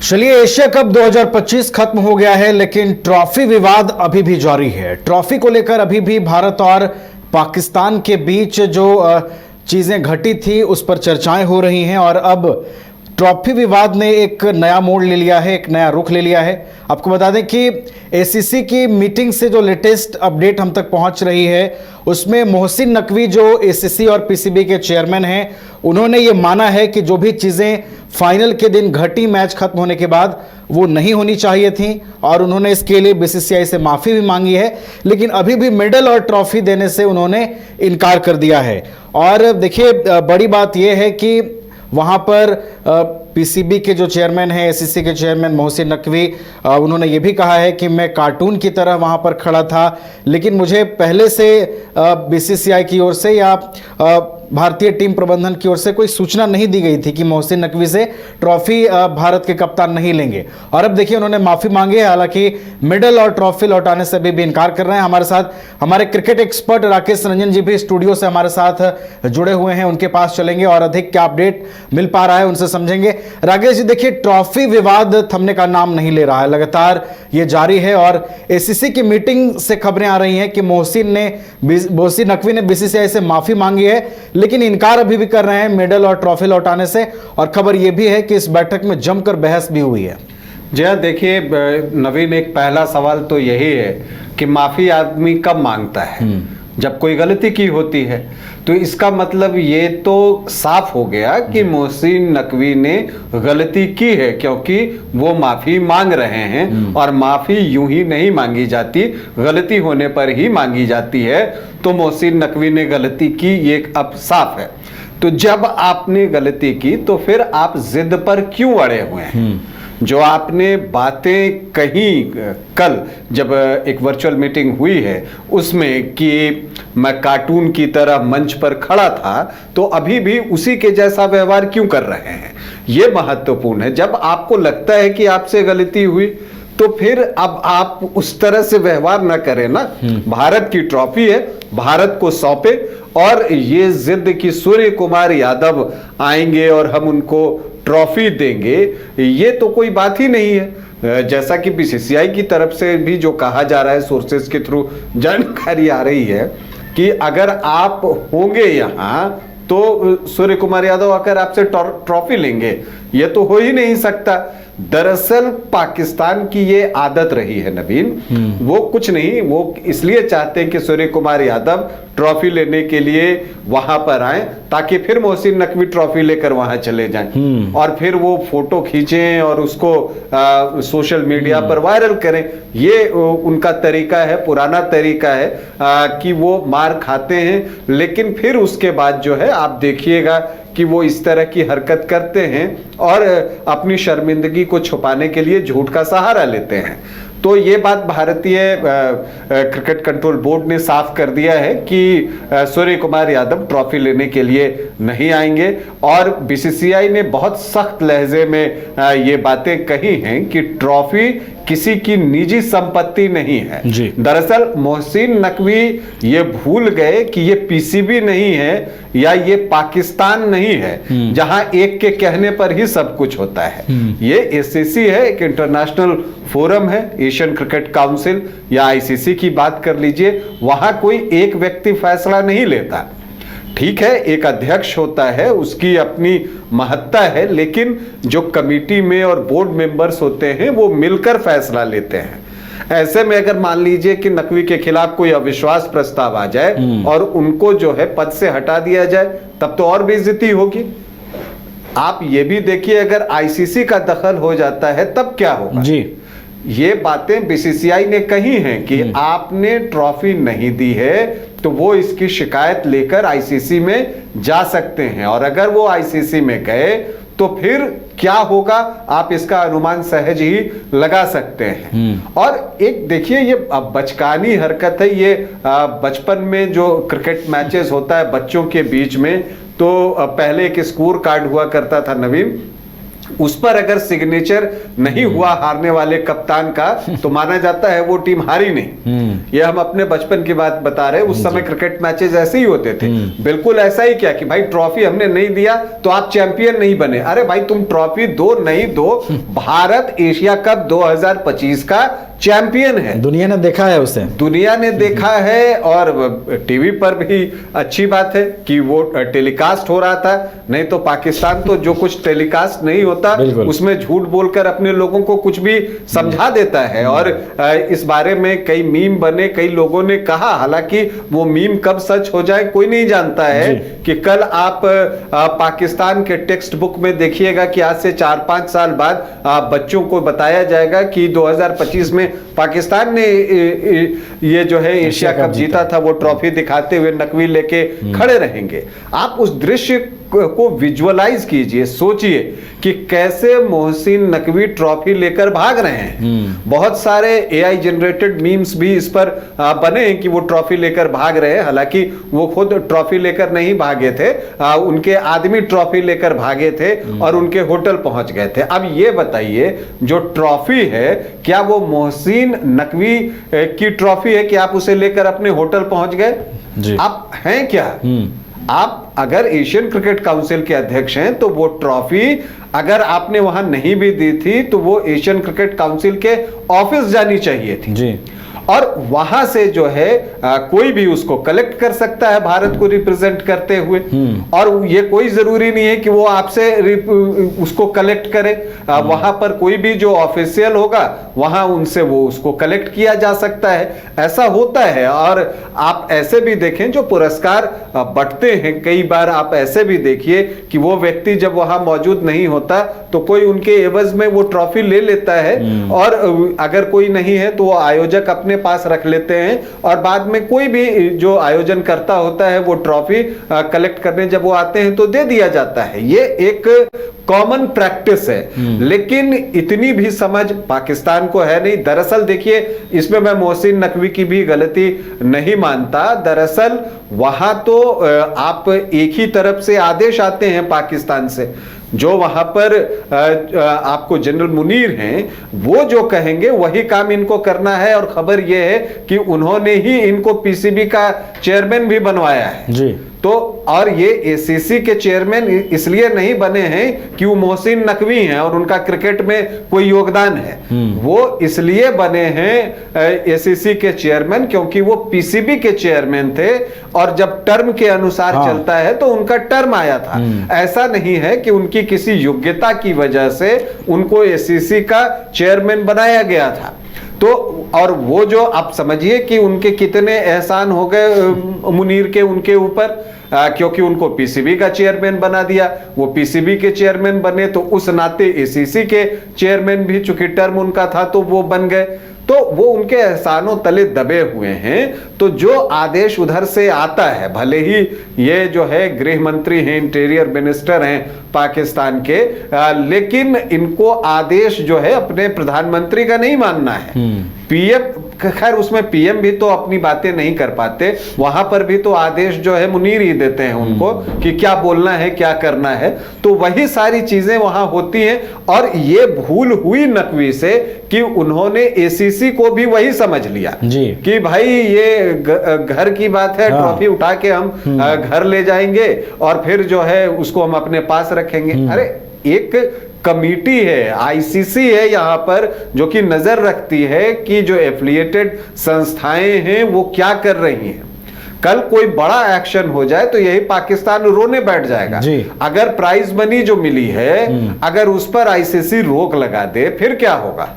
चलिए, Asia cup 2025 खत्म हो गया है, लेकिन ट्रॉफी विवाद अभी भी जारी है। ट्रॉफी को लेकर अभी भी भारत और पाकिस्तान के बीच जो चीजें घटी थी उस पर चर्चाएं हो रही हैं और अब ट्रॉफी विवाद ने एक नया मोड़ ले लिया है, एक नया रुख ले लिया है। आपको बता दें कि एसीसी की मीटिंग से जो लेटेस्ट अपडेट हम तक पहुंच रही है उसमें मोहसिन नकवी जो एसीसी और पीसीबी के चेयरमैन हैं, उन्होंने ये माना है कि जो भी चीज़ें फाइनल के दिन घटी मैच खत्म होने के बाद वो नहीं होनी चाहिए थी और उन्होंने इसके लिए बीसीसीआई से माफ़ी भी मांगी है, लेकिन अभी भी मेडल और ट्रॉफी देने से उन्होंने इनकार कर दिया है। और देखिए, बड़ी बात यह है कि वहाँ पर पीसीबी के जो चेयरमैन हैं, एसीसी के चेयरमैन मोहसिन नकवी, उन्होंने ये भी कहा है कि मैं कार्टून की तरह वहाँ पर खड़ा था, लेकिन मुझे पहले से बीसीसीआई की ओर से या भारतीय टीम प्रबंधन की ओर से कोई सूचना नहीं दी गई थी कि मोहसिन नकवी से ट्रॉफी भारत के कप्तान नहीं लेंगे। और अब देखिए, उन्होंने माफ़ी मांगी है, हालांकि मेडल और ट्रॉफी लौटाने से भी इनकार कर रहे हैं। हमारे साथ हमारे क्रिकेट एक्सपर्ट राकेश रंजन जी भी स्टूडियो से हमारे साथ जुड़े हुए हैं, उनके पास चलेंगे और अधिक क्या अपडेट मिल पा रहा है उनसे समझेंगे। राकेश जी, देखिए, ट्रॉफी विवाद थमने का नाम नहीं ले रहा है, लगातार ये जारी है और एसीसी की मीटिंग से खबरें आ रही हैं कि मोहसिन नकवी ने बीसीसीआई से माफ़ी मांगी है, लेकिन इनकार अभी भी कर रहे हैं मेडल और ट्रॉफी लौटाने से। और खबर यह भी है कि इस बैठक में जमकर बहस भी हुई है। जी हाँ, देखिए नवीन, एक पहला सवाल तो यही है कि माफ़ी आदमी कब मांगता है? जब कोई गलती की होती है। तो इसका मतलब ये तो साफ हो गया कि मोहसिन नकवी ने गलती की है, क्योंकि वो माफ़ी मांग रहे हैं और माफ़ी यूं ही नहीं मांगी जाती, गलती होने पर ही मांगी जाती है। तो मोहसिन नकवी ने गलती की, ये अब साफ है। तो जब आपने गलती की तो फिर आप जिद पर क्यों अड़े हुए हैं? जो आपने बातें कही कल जब एक वर्चुअल मीटिंग हुई है उसमें कि मैं कार्टून की तरह मंच पर खड़ा था, तो अभी भी उसी के जैसा व्यवहार क्यों कर रहे हैं? ये महत्वपूर्ण है। जब आपको लगता है कि आपसे गलती हुई तो फिर अब आप उस तरह से व्यवहार ना करें ना। भारत की ट्रॉफी है, भारत को सौंपे। और ये जिद कि सूर्य कुमार यादव आएंगे और हम उनको ट्रॉफी देंगे, ये तो कोई बात ही नहीं है। जैसा कि बीसीसीआई की तरफ से भी जो कहा जा रहा है, सोर्सेज के थ्रू जानकारी आ रही है कि अगर आप होंगे यहाँ तो सूर्य कुमार यादव आकर आपसे ट्रॉफी लेंगे। ये तो हो ही नहीं सकता। दरअसल पाकिस्तान की ये आदत रही है नवीन, वो कुछ नहीं, वो इसलिए चाहते हैं कि सूर्य कुमार यादव ट्रॉफी लेने के लिए वहां पर आए ताकि फिर मोहसिन नकवी ट्रॉफी लेकर वहां चले जाएं और फिर वो फोटो खींचें और उसको सोशल मीडिया पर वायरल करें। ये उनका तरीका है, पुराना तरीका है कि वो मार खाते हैं, लेकिन फिर उसके बाद जो है आप देखिएगा कि वो इस तरह की हरकत करते हैं और अपनी शर्मिंदगी को छुपाने के लिए झूठ का सहारा लेते हैं। तो ये बात भारतीय क्रिकेट कंट्रोल बोर्ड ने साफ कर दिया है कि सूर्य कुमार यादव ट्रॉफी लेने के लिए नहीं आएंगे। और बीसीसीआई ने बहुत सख्त लहजे में ये बातें कही हैं कि ट्रॉफी किसी की निजी संपत्ति नहीं है। दरअसल मोहसिन नकवी ये भूल गए कि ये पीसीबी नहीं है या ये पाकिस्तान नहीं है जहां एक के कहने पर ही सब कुछ होता है। ये एसीसी है, एक इंटरनेशनल फोरम है, एशियन क्रिकेट काउंसिल या आईसीसी की बात कर लीजिए। वहां कोई एक व्यक्ति फैसला नहीं लेता। ठीक है, एक अध्यक्ष होता है, उसकी अपनी महत्ता है, लेकिन जो कमेटी में और बोर्ड मेंबर्स होते हैं वो मिलकर फैसला लेते हैं। ऐसे में अगर मान लीजिए कि नकवी के खिलाफ कोई अविश्वास प्रस्ताव आ जाए और उनको जो है पद से हटा दिया जाए, तब तो और बेइज्जती होगी। आप ये भी देखिए, अगर आईसीसी का दखल हो जाता है तब क्या होगा? जी, ये बातें बीसीसीआई ने कही हैं कि आपने ट्रॉफी नहीं दी है तो वो इसकी शिकायत लेकर आईसीसी में जा सकते हैं। और अगर वो आईसीसी में गए तो फिर क्या होगा, आप इसका अनुमान सहज ही लगा सकते हैं। और एक देखिए, ये बचकानी हरकत है। ये बचपन में जो क्रिकेट मैचेस होता है बच्चों के बीच में, तो पहले एक स्कोर कार्ड हुआ करता था नवीन, उस पर अगर सिग्नेचर नहीं हुआ हारने वाले कप्तान का तो माना जाता है वो टीम हारी नहीं। ये हम अपने बचपन की बात बता रहे हैं, उस समय क्रिकेट मैचेस ऐसे ही होते थे। बिल्कुल ऐसा ही क्या कि भाई ट्रॉफी हमने नहीं दिया तो आप चैंपियन नहीं बने। अरे भाई तुम ट्रॉफी दो नहीं दो, भारत एशिया कप 2025 का चैंपियन है। दुनिया ने देखा है उसे, दुनिया ने देखा है, और टीवी पर भी अच्छी बात है कि वो टेलीकास्ट हो रहा था। नहीं तो पाकिस्तान तो जो कुछ टेलीकास्ट नहीं होता उसमें झूठ बोलकर अपने लोगों को कुछ भी समझा देता है। और इस बारे में कई मीम बने, कई लोगों ने कहा, हालांकि वो मीम कब सच हो जाए कोई नहीं जानता है। कि कल आप पाकिस्तान के टेक्स्ट बुक में देखिएगा कि आज से 4-5 साल बाद बच्चों को बताया जाएगा कि 2025 में पाकिस्तान ने ये जो है एशिया कप जीता था, वो ट्रॉफी दिखाते हुए नकवी लेके खड़े रहेंगे। आप उस दृश्य को विजुअलाइज कीजिए, सोचिए कि कैसे मोहसिन नकवी ट्रॉफी लेकर भाग रहे हैं। बहुत सारे एआई जनरेटेड मीम्स भी इस पर बने हैं कि वो ट्रॉफी लेकर भाग रहे हैं। हालांकि वो खुद ट्रॉफी लेकर नहीं भागे थे, उनके आदमी ट्रॉफी लेकर भागे थे और उनके होटल पहुंच गए थे। अब ये बताइए, जो ट्रॉफी है क्या वो मोहसिन नकवी की ट्रॉफी है कि आप उसे लेकर अपने होटल पहुंच गए? आप हैं क्या? आप अगर एशियन क्रिकेट काउंसिल के अध्यक्ष हैं तो वो ट्रॉफी अगर आपने वहां नहीं भी दी थी तो वो एशियन क्रिकेट काउंसिल के ऑफिस जानी चाहिए थी जी। और वहां से जो है कोई भी उसको कलेक्ट कर सकता है भारत को रिप्रेजेंट करते हुए। और ये कोई जरूरी नहीं है कि वो आपसे उसको कलेक्ट करे। वहां पर कोई भी जो ऑफिशियल होगा वहां उनसे वो उसको कलेक्ट किया जा सकता है, ऐसा होता है। और आप ऐसे भी देखें जो पुरस्कार बंटते हैं, कई बार आप ऐसे भी देखिए कि वो व्यक्ति जब वहां मौजूद नहीं होता तो कोई उनके एवज में वो ट्रॉफी ले लेता है, और अगर कोई नहीं है तो वो आयोजक अपने पास रख लेते हैं, और बाद में कोई भी जो आयोजन करता होता है वो ट्रॉफी कलेक्ट करने जब वो आते हैं तो दे दिया जाता है। ये एक कॉमन प्रैक्टिस है, लेकिन इतनी भी समझ पाकिस्तान को है नहीं। दरअसल देखिए, इसमें मैं मोहसिन नकवी की भी गलती नहीं मानता। दरअसल वहां तो आप एक ही तरफ से आदेश आते हैं पाकिस्तान से, जो वहां पर आपको जनरल मुनीर हैं, वो जो कहेंगे वही काम इनको करना है। और खबर यह है कि उन्होंने ही इनको पीसीबी का चेयरमैन भी बनवाया है जी। तो और ये एसीसी के चेयरमैन इसलिए नहीं बने हैं कि वो मोहसिन नकवी हैं और उनका क्रिकेट में कोई योगदान है। वो इसलिए बने हैं एसीसी के चेयरमैन क्योंकि वो पीसीबी के चेयरमैन थे, और जब टर्म के अनुसार चलता है तो उनका टर्म आया था। ऐसा नहीं है कि उनकी किसी योग्यता की वजह से उनको एसीसी का चेयरमैन बनाया गया था। तो और वो जो आप समझिए कि उनके कितने एहसान हो गए मुनीर के उनके ऊपर, क्योंकि उनको पीसीबी का चेयरमैन बना दिया। वो पीसीबी के चेयरमैन बने तो उस नाते एसीसी के चेयरमैन भी चूंकि टर्म उनका था तो वो बन गए। तो वो उनके एहसानों तले दबे हुए हैं। तो जो आदेश उधर से आता है, भले ही ये जो है गृह मंत्री हैं, इंटीरियर मिनिस्टर हैं पाकिस्तान के, लेकिन इनको आदेश जो है अपने प्रधानमंत्री का नहीं मानना है। पीएम, खैर उसमें पीएम भी तो अपनी बातें नहीं कर पाते, वहां पर भी तो आदेश जो है मुनीर ही देते हैं उनको कि क्या बोलना है क्या करना है। तो वही सारी चीजें वहां होती हैं। और ये भूल हुई नकवी से कि उन्होंने एसीसी को भी वही समझ लिया जी। कि भाई ये घर की बात है, ट्रॉफी उठा के हम घर ले जाएंगे और फिर जो है उसको हम अपने पास रखेंगे। अरे एक कमिटी है, आईसीसी है यहाँ पर, जो कि नजर रखती है कि जो एफिलिएटेड संस्थाएं हैं वो क्या कर रही हैं। कल कोई बड़ा एक्शन हो जाए तो यही पाकिस्तान रोने बैठ जाएगा। अगर प्राइज मनी जो मिली है अगर उस पर आईसीसी रोक लगा दे फिर क्या होगा?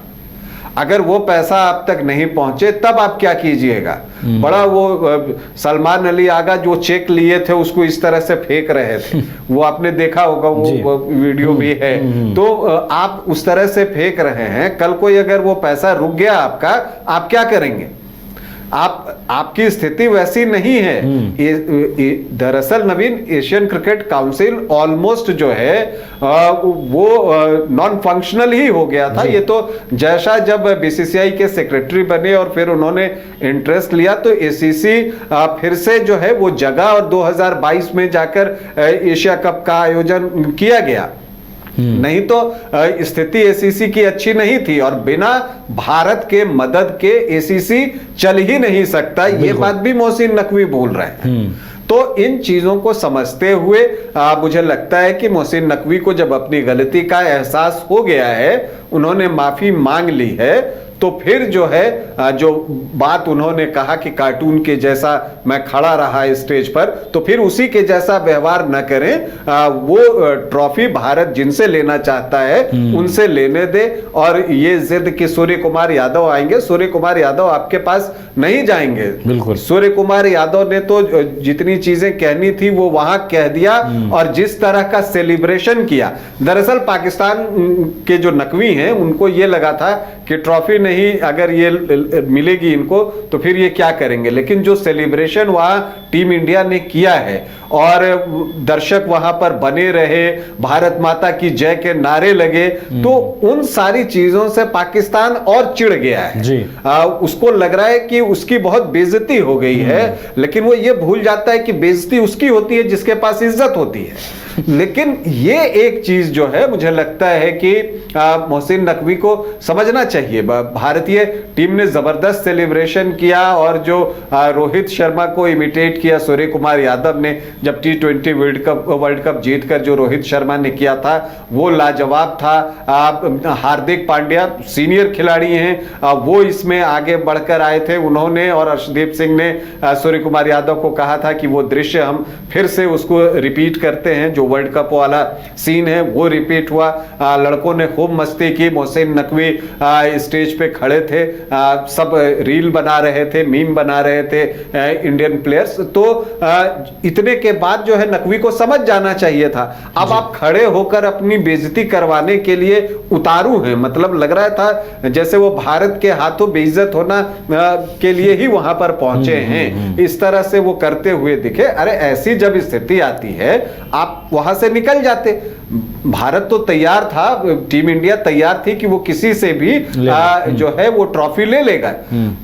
अगर वो पैसा आप तक नहीं पहुंचे तब आप क्या कीजिएगा? बड़ा वो सलमान अली आगा जो चेक लिए थे उसको इस तरह से फेंक रहे थे, वो आपने देखा होगा, वो वीडियो भी है। तो आप उस तरह से फेंक रहे हैं, कल कोई अगर वो पैसा रुक गया आपका, आप क्या करेंगे? आपकी स्थिति वैसी नहीं है। दरअसल नवीन, एशियन क्रिकेट काउंसिल ऑलमोस्ट जो है वो नॉन फंक्शनल ही हो गया था। ये तो जैसा जब बीसीसीआई के सेक्रेटरी बने और फिर उन्होंने इंटरेस्ट लिया तो एसीसी फिर से जो है वो जगह और 2022 में जाकर एशिया कप का आयोजन किया गया। नहीं तो स्थिति एसीसी की अच्छी नहीं थी, और बिना भारत के मदद के एसीसी चल ही नहीं सकता। ये बात भी मोहसिन नकवी भूल रहे हैं। तो इन चीजों को समझते हुए मुझे लगता है कि मोहसिन नकवी को जब अपनी गलती का एहसास हो गया है, उन्होंने माफी मांग ली है, तो फिर जो है जो बात उन्होंने कहा कि कार्टून के जैसा मैं खड़ा रहा स्टेज पर, तो फिर उसी के जैसा व्यवहार न करें। वो ट्रॉफी भारत जिनसे लेना चाहता है उनसे लेने दे। और ये जिद कि सूर्य कुमार यादव आएंगे, सूर्य कुमार यादव आपके पास नहीं जाएंगे। बिल्कुल। सूर्य कुमार यादव ने तो जितनी चीजें कहनी थी वो वहां कह दिया, और जिस तरह का सेलिब्रेशन किया। दरअसल पाकिस्तान के जो नकवी हैं उनको ये लगा था कि ट्रॉफी नहीं अगर ये मिलेगी इनको तो फिर ये क्या करेंगे, लेकिन जो सेलिब्रेशन वहां टीम इंडिया ने किया है और दर्शक वहां पर बने रहे, भारत माता की जय के नारे लगे, तो उन सारी चीजों से पाकिस्तान और चिढ़ गया है जी। उसको लग रहा है कि उसकी बहुत बेइज्जती हो गई है, लेकिन वो ये भूल जाता है कि बेइज्जती उसकी होती है जिसके पास इज्जत होती है। लेकिन ये एक चीज जो है मुझे लगता है कि मोहसिन नकवी को समझना चाहिए। भारतीय टीम ने जबरदस्त सेलिब्रेशन किया, और जो रोहित शर्मा को इमिटेट किया सूर्य कुमार यादव ने, जब T20 वर्ल्ड कप जीतकर जो रोहित शर्मा ने किया था वो लाजवाब था। हार्दिक पांड्या सीनियर खिलाड़ी हैं, वो इसमें आगे बढ़कर आए थे। उन्होंने और अर्शदीप सिंह ने सूर्य कुमार यादव को कहा था कि वो दृश्य हम फिर से उसको रिपीट करते हैं, जो वर्ल्ड कप वाला सीन है वो रिपीट हुआ। लड़कों ने खूब मस्ती की। मोहसिन नकवी स्टेज पे खड़े थे, सब रील बना रहे थे, मीम बना रहे थे इंडियन प्लेयर्स। तो इतने के बाद जो है नकवी को समझ जाना चाहिए था। अब आप खड़े होकर अपनी बेइज्जती करवाने के लिए उतारू हैं, मतलब लग रहा था जैसे वो भारत के हाथों बेइज्जत होना के लिए ही वहां पर पहुंचे हैं। इस तरह से वो करते हुए दिखे। अरे ऐसी जब स्थिति आती है आप वहां से निकल जाते। भारत तो तैयार था, टीम इंडिया तैयार थी कि वो किसी से भी जो है वो ट्रॉफी ले लेगा।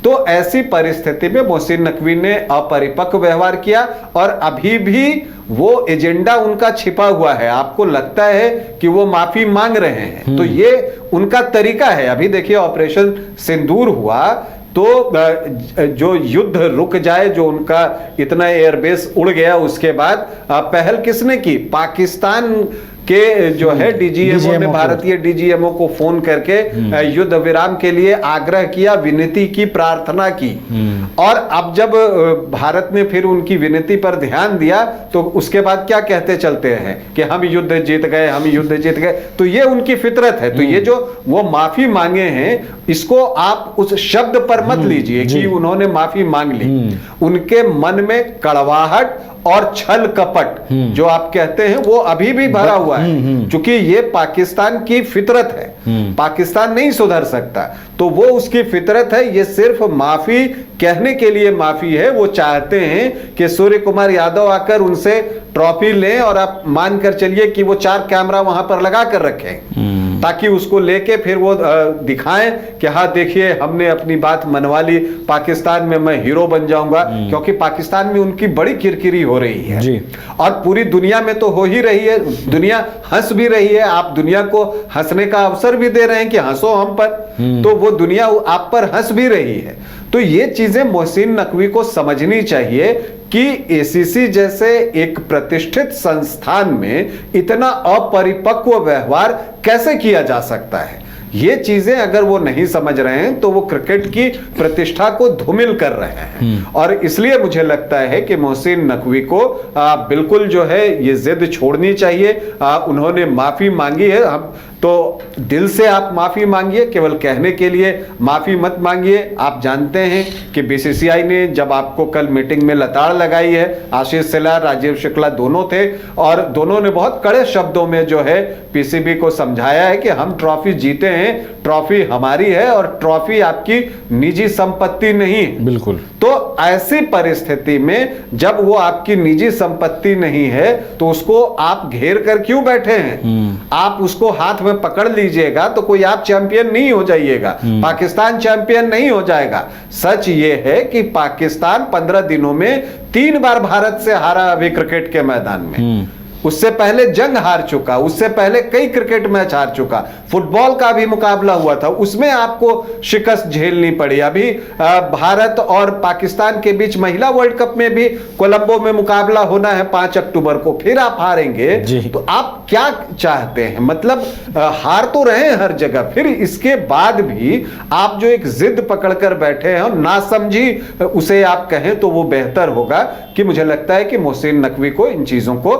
तो ऐसी परिस्थिति में मोहसिन नकवी ने अपरिपक्व व्यवहार किया, और अभी भी वो एजेंडा उनका छिपा हुआ है। आपको लगता है कि वो माफी मांग रहे हैं, तो ये उनका तरीका है। अभी देखिए ऑपरेशन सिंदूर हुआ तो जो युद्ध रुक जाए, जो उनका इतना एयरबेस उड़ गया, उसके बाद पहल किसने की? पाकिस्तान के जो है डीजीएमओ ने भारतीय डीजीएमओ को फोन करके युद्ध विराम के लिए आग्रह किया, विनती की, प्रार्थना की। और अब जब भारत ने फिर उनकी विनती पर ध्यान दिया तो उसके बाद क्या कहते चलते हैं कि हम युद्ध जीत गए, हम युद्ध जीत गए। तो ये उनकी फितरत है। तो ये जो वो माफी मांगे हैं, इसको आप उस शब्द पर मत लीजिए कि उन्होंने माफी मांग ली। उनके मन में कड़वाहट और छल कपट जो आप कहते हैं वो अभी भी भरा हुआ है, क्योंकि ये पाकिस्तान की फितरत है। पाकिस्तान नहीं सुधर सकता, तो वो उसकी फितरत है। ये सिर्फ माफी कहने के लिए माफी है। वो चाहते हैं कि सूर्य कुमार यादव आकर उनसे ट्रॉफी लें, और आप मानकर चलिए कि वो 4 कैमरा वहां पर लगा कर रखें, ताकि उसको लेके फिर वो दिखाएं कि हाँ देखिए हमने अपनी बात मनवा ली, पाकिस्तान में मैं हीरो बन जाऊंगा। क्योंकि पाकिस्तान में उनकी बड़ी किरकिरी हो रही है जी। और पूरी दुनिया में तो हो ही रही है। दुनिया हंस भी रही है, आप दुनिया को हंसने का अवसर भी दे रहे हैं कि हंसो हम पर, तो वो दुनिया आप पर हंस भी रही है। तो ये चीजें मोहसिन नकवी को समझनी चाहिए कि एसीसी जैसे एक प्रतिष्ठित संस्थान में इतना अपरिपक्व व्यवहार कैसे किया जा सकता है। ये चीजें अगर वो नहीं समझ रहे हैं तो वो क्रिकेट की प्रतिष्ठा को धूमिल कर रहे हैं। और इसलिए मुझे लगता है कि मोहसिन नकवी को बिल्कुल जो है ये जिद छोड़नी चाहिए। उन्होंने माफी मांगी है, हम तो दिल से आप माफी मांगिए, केवल कहने के लिए माफी मत मांगिए। आप जानते हैं कि बीसीसीआई ने जब आपको कल मीटिंग में लताड़ लगाई है, आशीष सिलार, राजीव शुक्ला दोनों थे, और दोनों ने बहुत कड़े शब्दों में जो है पीसीबी को समझाया है कि हम ट्रॉफी जीते हैं, ट्रॉफी हमारी है और ट्रॉफी आपकी निजी संपत्ति नहीं है। बिल्कुल। तो ऐसी परिस्थिति में जब वो आपकी निजी संपत्ति नहीं है तो उसको आप घेर कर क्यों बैठे हैं? आप उसको हाथ में पकड़ लीजिएगा तो कोई आप चैंपियन नहीं हो जाइएगा, पाकिस्तान चैंपियन नहीं हो जाएगा। सच ये है कि पाकिस्तान 15 दिनों में 3 बार भारत से हारा अभी क्रिकेट के मैदान में। उससे पहले जंग हार चुका, उससे पहले कई क्रिकेट मैच हार चुका, फुटबॉल का भी मुकाबला हुआ था, उसमें आपको शिकस्त झेलनी पड़ी। अभी भारत और पाकिस्तान के बीच महिला वर्ल्ड कप में भी कोलंबो में मुकाबला होना है 5 अक्टूबर को, फिर आप हारेंगे तो आप क्या चाहते हैं? मतलब हार तो रहे हैं हर जगह, फिर इसके बाद भी आप जो एक जिद पकड़कर बैठे हैं और ना समझी उसे आप कहें तो वो बेहतर होगा। कि मुझे लगता है कि मोहसिन नकवी को इन चीजों को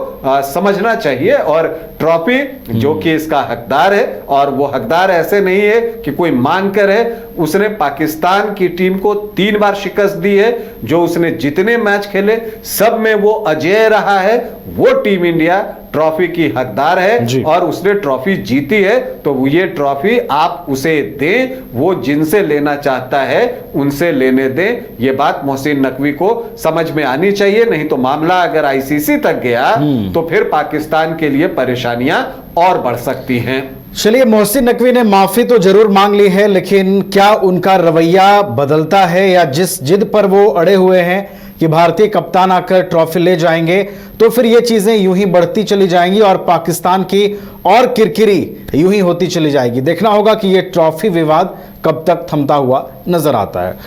समझना चाहिए और ट्रॉफी जो कि इसका हकदार है, और वो हकदार ऐसे नहीं है कि कोई मांग कर है, उसने पाकिस्तान की टीम को 3 बार शिकस्त दी है, जो उसने जितने मैच खेले सब में वो अजेय रहा है, वो टीम इंडिया ट्रॉफी की हकदार है और उसने ट्रॉफी जीती है, तो ये ट्रॉफी आप उसे दें, वो जिनसे लेना चाहता है उनसे लेने दें। ये बात मोहसिन नकवी को समझ में आनी चाहिए, नहीं तो मामला अगर आईसीसी तक गया तो फिर पाकिस्तान के लिए परेशानियां और बढ़ सकती हैं। चलिए, मोहसिन नकवी ने माफी तो जरूर मांग ली है, लेकिन क्या उनका रवैया बदलता है, या जिस जिद पर वो अड़े हुए हैं कि भारतीय कप्तान आकर ट्रॉफी ले जाएंगे, तो फिर ये चीजें यूं ही बढ़ती चली जाएंगी और पाकिस्तान की और किरकिरी यूं ही होती चली जाएगी। देखना होगा कि ये ट्रॉफी विवाद कब तक थमता हुआ नजर आता है।